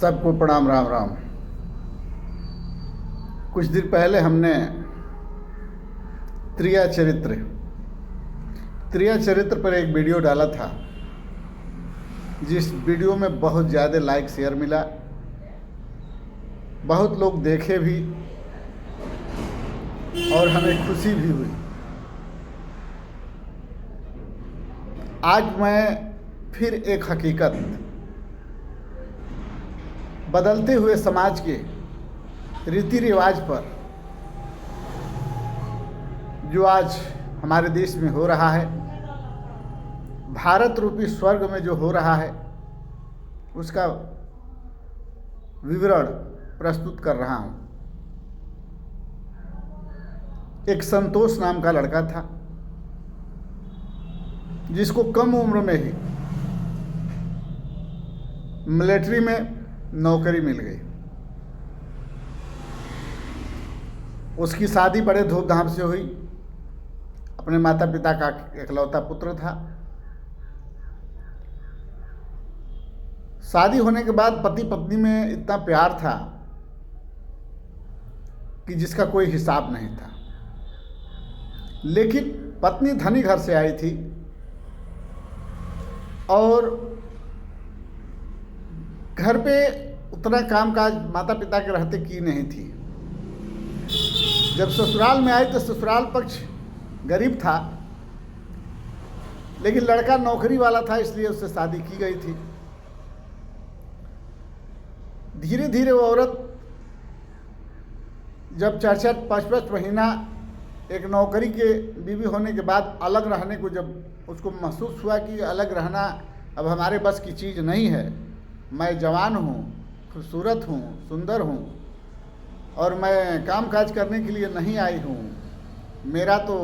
सबको प्रणाम। राम राम। कुछ दिन पहले हमने त्रिया चरित्र पर एक वीडियो डाला था, जिस वीडियो में बहुत ज़्यादा लाइक शेयर मिला, बहुत लोग देखे भी और हमें खुशी भी हुई। आज मैं फिर एक हकीकत, बदलते हुए समाज के रीति रिवाज पर जो आज हमारे देश में हो रहा है, भारत रूपी स्वर्ग में जो हो रहा है, उसका विवरण प्रस्तुत कर रहा हूँ। एक संतोष नाम का लड़का था, जिसको कम उम्र में ही मिलिट्री में नौकरी मिल गई। उसकी शादी बड़े धूमधाम से हुई। अपने माता पिता का इकलौता पुत्र था। शादी होने के बाद पति पत्नी में इतना प्यार था कि जिसका कोई हिसाब नहीं था। लेकिन पत्नी धनी घर से आई थी और घर पे उतना कामकाज माता पिता के रहते की नहीं थी। जब ससुराल में आई तो ससुराल पक्ष गरीब था, लेकिन लड़का नौकरी वाला था, इसलिए उससे शादी की गई थी। धीरे धीरे वो औरत जब 4-5 महीना एक नौकरी के बीवी होने के बाद अलग रहने को जब उसको महसूस हुआ कि अलग रहना अब हमारे बस की चीज़ नहीं है, मैं जवान हूँ, खूबसूरत हूँ, सुंदर हूँ और मैं काम काज करने के लिए नहीं आई हूँ। मेरा तो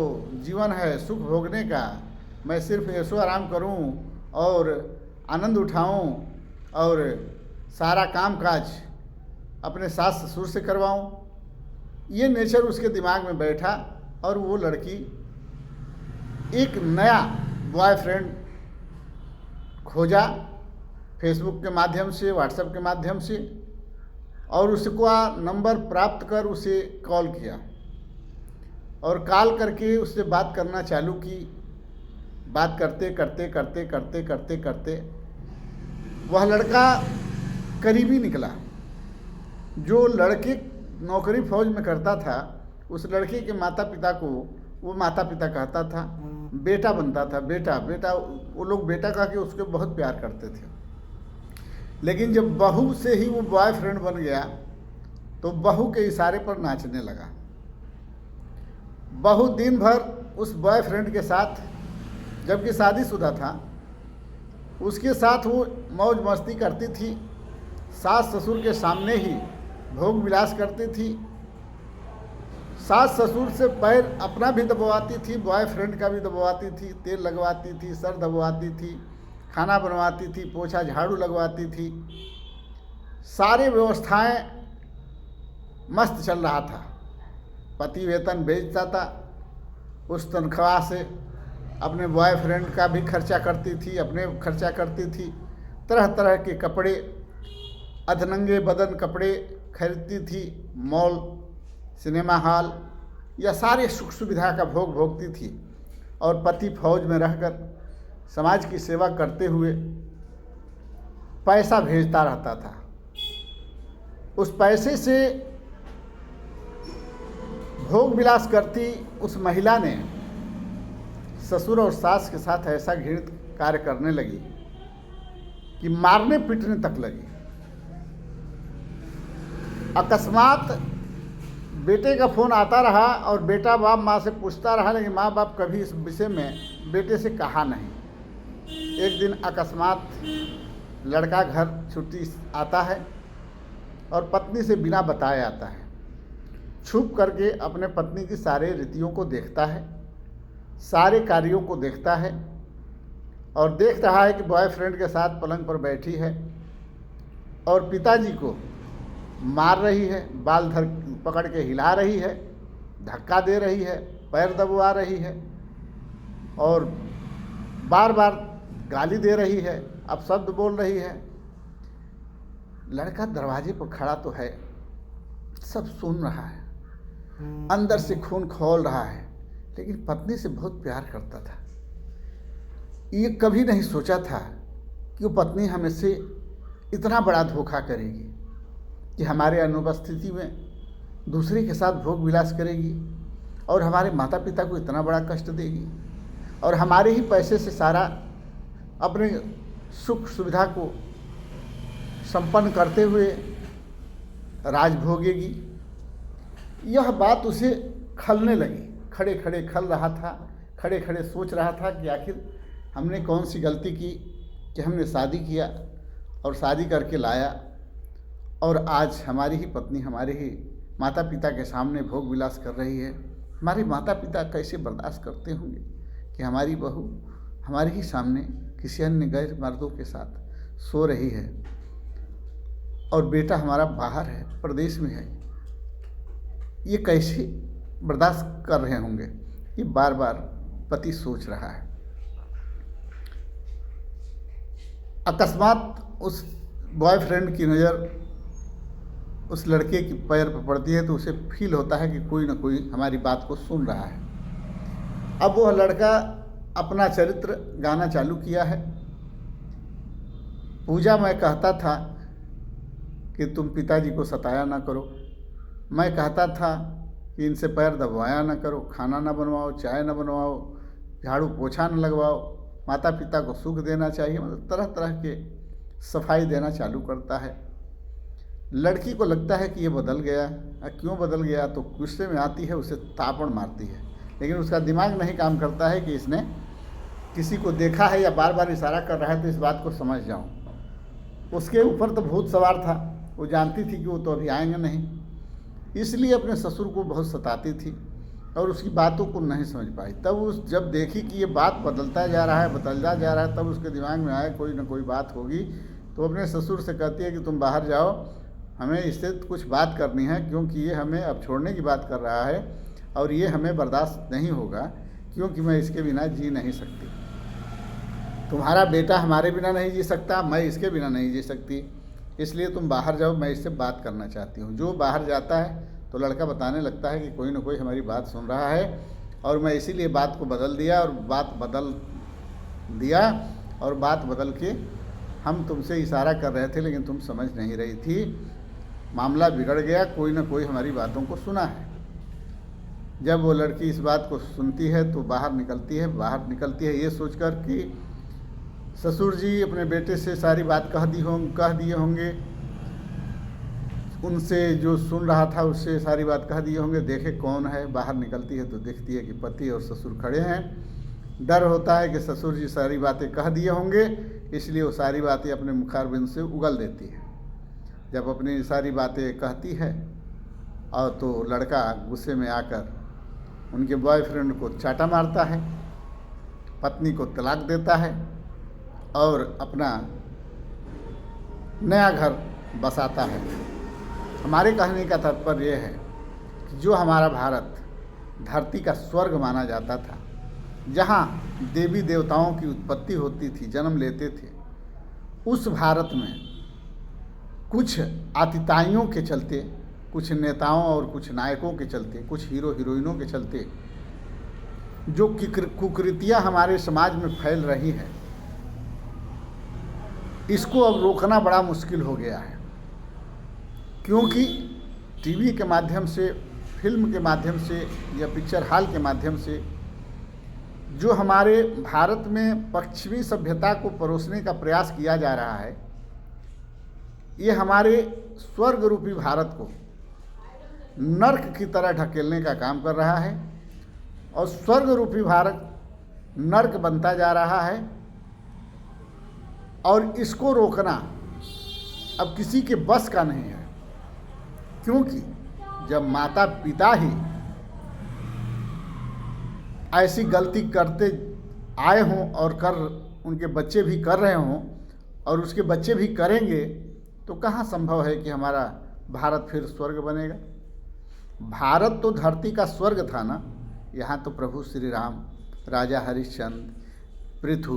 जीवन है सुख भोगने का, मैं सिर्फ ऐशो आराम करूँ और आनंद उठाऊँ और सारा काम काज अपने सास ससुर से करवाऊँ। ये नेचर उसके दिमाग में बैठा और वो लड़की एक नया बॉयफ्रेंड खोजा, फेसबुक के माध्यम से, व्हाट्सएप के माध्यम से, और उसका नंबर प्राप्त कर उसे कॉल किया और कॉल करके उससे बात करना चालू की। बात करते करते करते करते करते करते वह लड़का करीबी निकला। जो लड़के नौकरी फौज में करता था, उस लड़के के माता पिता को वो माता पिता कहता था, बेटा बनता था, बेटा बेटा। वो लोग बेटा कह के उसके बहुत प्यार करते थे। लेकिन जब बहू से ही वो बॉयफ्रेंड बन गया तो बहू के इशारे पर नाचने लगा। बहू दिन भर उस बॉयफ्रेंड के साथ, जबकि शादीशुदा था, उसके साथ वो मौज मस्ती करती थी। सास ससुर के सामने ही भोग विलास करती थी। सास ससुर से पैर अपना भी दबवाती थी, बॉयफ्रेंड का भी दबवाती थी, तेल लगवाती थी, सर दबवाती थी, खाना बनवाती थी, पोछा झाड़ू लगवाती थी। सारी व्यवस्थाएं मस्त चल रहा था। पति वेतन भेजता था, उस तनख्वाह से अपने बॉयफ्रेंड का भी खर्चा करती थी, अपने खर्चा करती थी। तरह तरह के कपड़े, अधनंगे बदन कपड़े खरीदती थी। मॉल, सिनेमा हॉल, या सारे सुख सुविधा का भोग भोगती थी। और पति फौज में रहकर समाज की सेवा करते हुए पैसा भेजता रहता था। उस पैसे से भोग विलास करती उस महिला ने ससुर और सास के साथ ऐसा घृणित कार्य करने लगी कि मारने पीटने तक लगी। अकस्मात बेटे का फ़ोन आता रहा और बेटा बाप माँ से पूछता रहा, लेकिन माँ बाप कभी इस विषय में बेटे से कहा नहीं। एक दिन अकस्मात लड़का घर छुट्टी आता है और पत्नी से बिना बताए आता है। छुप करके अपने पत्नी की सारे रीतियों को देखता है, सारे कार्यों को देखता है और देख रहा है कि बॉयफ्रेंड के साथ पलंग पर बैठी है और पिताजी को मार रही है, बाल धर पकड़ के हिला रही है, धक्का दे रही है, पैर दबवा रही है और बार बार गाली दे रही है, अपशब्द बोल रही है। लड़का दरवाजे पर खड़ा तो है, सब सुन रहा है, अंदर से खून खौल रहा है, लेकिन पत्नी से बहुत प्यार करता था। ये कभी नहीं सोचा था कि वो पत्नी हमें से इतना बड़ा धोखा करेगी, कि हमारे अनुपस्थिति में दूसरे के साथ भोग विलास करेगी और हमारे माता पिता को इतना बड़ा कष्ट देगी और हमारे ही पैसे से सारा अपने सुख सुविधा को संपन्न करते हुए राज भोगेगी। यह बात उसे खलने लगी। खड़े खड़े खल रहा था, खड़े खड़े सोच रहा था कि आखिर हमने कौन सी गलती की कि हमने शादी किया और शादी करके लाया और आज हमारी ही पत्नी हमारे ही माता पिता के सामने भोग विलास कर रही है। हमारे माता पिता कैसे बर्दाश्त करते होंगे कि हमारी बहू हमारे ही सामने किसी अन्य गैर मर्दों के साथ सो रही है और बेटा हमारा बाहर है, प्रदेश में है। ये कैसे बर्दाश्त कर रहे होंगे, ये बार बार पति सोच रहा है। अकस्मात उस बॉयफ्रेंड की नज़र उस लड़के की पैर पर पड़ती है तो उसे फील होता है कि कोई ना कोई हमारी बात को सुन रहा है। अब वह लड़का अपना चरित्र गाना चालू किया है। पूजा, मैं कहता था कि तुम पिताजी को सताया ना करो, मैं कहता था कि इनसे पैर दबवाया ना करो, खाना ना बनवाओ, चाय ना बनवाओ, झाड़ू पोछा ना लगवाओ, माता पिता को सुख देना चाहिए। मतलब तरह तरह के सफाई देना चालू करता है। लड़की को लगता है कि ये बदल गया। क्यों बदल गया? तो गुस्से में आती है, उसे तापड़ मारती है, लेकिन उसका दिमाग नहीं काम करता है कि इसने किसी को देखा है या बार बार इशारा कर रहा है तो इस बात को समझ जाऊं। उसके ऊपर तो भूत सवार था, वो जानती थी कि वो तो अभी आएंगे नहीं, इसलिए अपने ससुर को बहुत सताती थी और उसकी बातों को नहीं समझ पाई। तब उस जब देखी कि ये बात बदलता जा रहा है, बदलता जा रहा है, तब उसके दिमाग में आया कोई ना कोई बात होगी, तो अपने ससुर से कहती है कि तुम बाहर जाओ, हमें इससे कुछ बात करनी है, क्योंकि ये हमें अब छोड़ने की बात कर रहा है और ये हमें बर्दाश्त नहीं होगा, क्योंकि मैं इसके बिना जी नहीं सकती। तुम्हारा बेटा हमारे बिना नहीं जी सकता, मैं इसके बिना नहीं जी सकती, इसलिए तुम बाहर जाओ, मैं इससे बात करना चाहती हूँ। जो बाहर जाता है तो लड़का बताने लगता है कि कोई ना कोई हमारी बात सुन रहा है और मैं इसीलिए बात को बदल दिया और बात बदल के हम तुमसे इशारा कर रहे थे लेकिन तुम समझ नहीं रही थी। मामला बिगड़ गया, कोई ना कोई हमारी बातों को सुना है। जब वो लड़की इस बात को सुनती है तो बाहर निकलती है ये सोचकर कि ससुर जी अपने बेटे से सारी बात कह दिए होंगे, उनसे जो सुन रहा था उससे सारी बात कह दिए होंगे, देखे कौन है। बाहर निकलती है तो देखती है कि पति और ससुर खड़े हैं। डर होता है कि ससुर जी सारी बातें कह दिए होंगे, इसलिए वो सारी बातें अपने मुखारबिंद से उगल देती है। जब अपनी सारी बातें कहती है और तो लड़का गुस्से में आकर उनके बॉयफ्रेंड को चाटा मारता है, पत्नी को तलाक देता है और अपना नया घर बसाता है। हमारे कहने का तात्पर्य यह है कि जो हमारा भारत धरती का स्वर्ग माना जाता था, जहाँ देवी देवताओं की उत्पत्ति होती थी, जन्म लेते थे, उस भारत में कुछ आतिताइयों के चलते, कुछ नेताओं और कुछ नायकों के चलते, कुछ हीरो हीरोइनों के चलते जो कुकृतियाँ हमारे समाज में फैल रही है, इसको अब रोकना बड़ा मुश्किल हो गया है। क्योंकि टीवी के माध्यम से, फिल्म के माध्यम से या पिक्चर हॉल के माध्यम से जो हमारे भारत में पश्चिमी सभ्यता को परोसने का प्रयास किया जा रहा है, ये हमारे स्वर्ग रूपी भारत को नर्क की तरह ढकेलने का काम कर रहा है और स्वर्ग रूपी भारत नर्क बनता जा रहा है। और इसको रोकना अब किसी के बस का नहीं है, क्योंकि जब माता पिता ही ऐसी गलती करते आए हों और उनके बच्चे भी कर रहे हों और उसके बच्चे भी करेंगे, तो कहाँ संभव है कि हमारा भारत फिर स्वर्ग बनेगा। भारत तो धरती का स्वर्ग था ना। यहाँ तो प्रभु श्री राम, राजा हरिश्चंद्र, पृथु,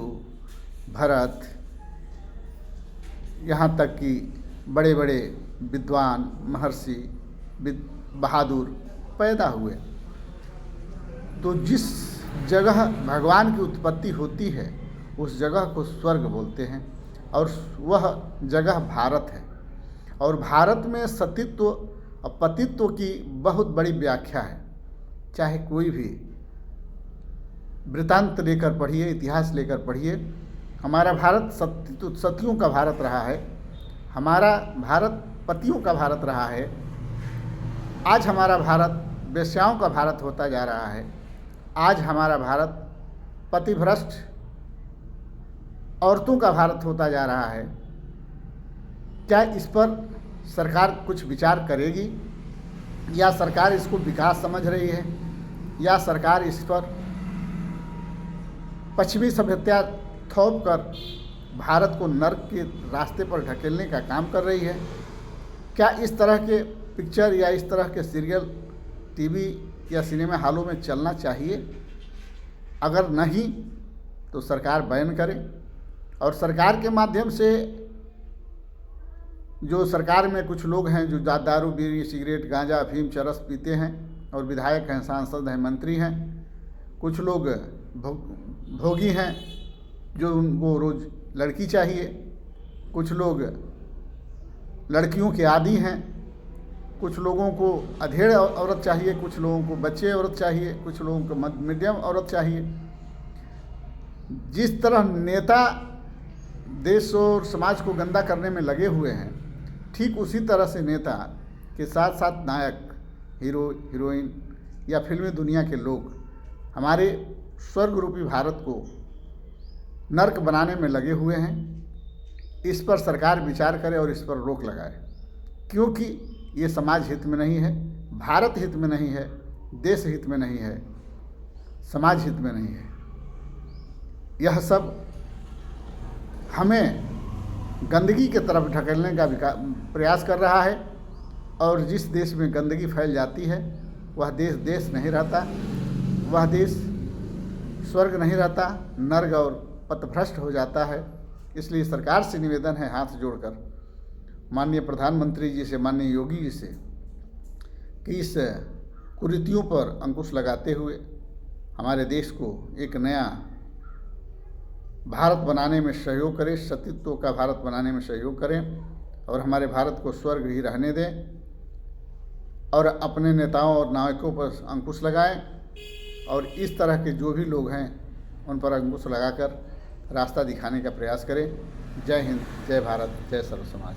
भरत, यहाँ तक कि बड़े बड़े विद्वान, महर्षि, बहादुर पैदा हुए। तो जिस जगह भगवान की उत्पत्ति होती है उस जगह को स्वर्ग बोलते हैं, और वह जगह भारत है। और भारत में सतीत्व और पतित्व की बहुत बड़ी व्याख्या है। चाहे कोई भी वृतांत लेकर पढ़िए, इतिहास लेकर पढ़िए, हमारा भारत सतियों का भारत रहा है, हमारा भारत पतियों का भारत रहा है। आज हमारा भारत वेश्याओं का भारत होता जा रहा है। आज हमारा भारत पतिभ्रष्ट औरतों का भारत होता जा रहा है। क्या इस पर सरकार कुछ विचार करेगी, या सरकार इसको विकास समझ रही है, या सरकार इस पर पश्चिमी सभ्यता थोप कर भारत को नर्क के रास्ते पर ढकेलने का काम कर रही है? क्या इस तरह के पिक्चर या इस तरह के सीरियल टीवी या सिनेमा हॉलों में चलना चाहिए? अगर नहीं तो सरकार बैन करे, और सरकार के माध्यम से जो सरकार में कुछ लोग हैं जो दारू, बीड़ी, सिगरेट, गांजा, अफीम, चरस पीते हैं और विधायक हैं, सांसद हैं, मंत्री हैं, कुछ लोग भोगी हैं जो उनको रोज़ लड़की चाहिए, कुछ लोग लड़कियों के आदी हैं, कुछ लोगों को अधेड़ औरत चाहिए, कुछ लोगों को बच्चे औरत चाहिए, कुछ लोगों को मीडियम औरत चाहिए। जिस तरह नेता देश और समाज को गंदा करने में लगे हुए हैं, ठीक उसी तरह से नेता के साथ साथ नायक, हीरो, हीरोइन या फिल्मी दुनिया के लोग हमारे स्वर्ग रूपी भारत को नर्क बनाने में लगे हुए हैं। इस पर सरकार विचार करे और इस पर रोक लगाए, क्योंकि ये समाज हित में नहीं है, भारत हित में नहीं है, देश हित में नहीं है, समाज हित में नहीं है। यह सब हमें गंदगी की तरफ ढकेलने का प्रयास कर रहा है, और जिस देश में गंदगी फैल जाती है वह देश देश नहीं रहता, वह देश स्वर्ग नहीं रहता, नर्क और पथभ्रष्ट हो जाता है। इसलिए सरकार से निवेदन है हाथ जोड़कर माननीय प्रधानमंत्री जी से, माननीय योगी जी से, कि इस कुरीतियों पर अंकुश लगाते हुए हमारे देश को एक नया भारत बनाने में सहयोग करें, सतीत्व का भारत बनाने में सहयोग करें, और हमारे भारत को स्वर्ग ही रहने दें, और अपने नेताओं और नायकों पर अंकुश लगाएं, और इस तरह के जो भी लोग हैं उन पर अंकुश लगाकर रास्ता दिखाने का प्रयास करें। जय हिंद, जय भारत, जय सर्व समाज।